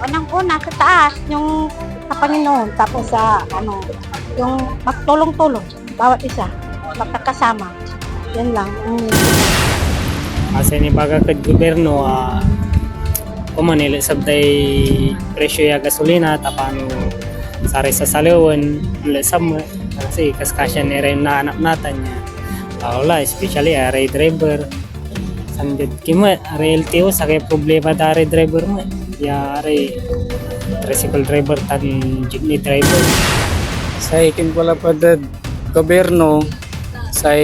Unang-una sa taas, yung sa Panginoon, tapos sa yung magtulong-tulong, bawat isa, magkakasama. Yan lang. Kasi ni baga kad gobyerno, kumanili sabday presyo ya gasolina, tapano sari sa saliwan, lesam kasi kaskasya ni rin na anak natin niya. Wala, especially aray driver. Sandit kima, aray LTO, sa kaya problema da aray driver mo. Ya aray tricycle driver tan jeepney driver. Sa ikin pala pa gobyerno sa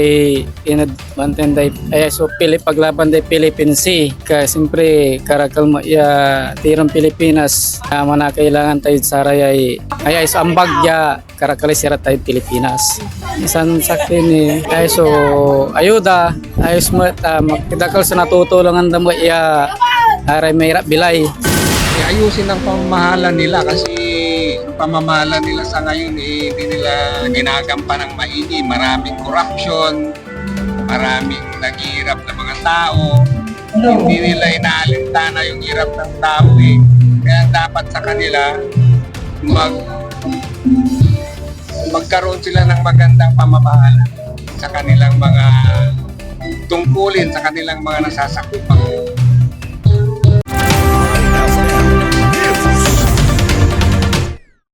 inadmanten day ay so paglaban day Philippine Sea ka siyempre karakal mo ya tirang Pilipinas mana kailangan tayo saray ay so ambag ya karakal sirat tayo Pilipinas isan sakin ay so ayuda ayos mo magkidakal sa natutulungan mo ya aray mahirap bilay. Ayusin ang pamamahala nila kasi ang pamamahala nila sa ngayon hindi nila ginagampan ng maigi. Maraming corruption, maraming naghihirap na mga tao. Hindi nila inaalintana yung hirap ng tao eh. Kaya dapat sa kanila magkaroon sila ng magandang pamamahala sa kanilang mga tungkulin, sa kanilang mga nasasakupang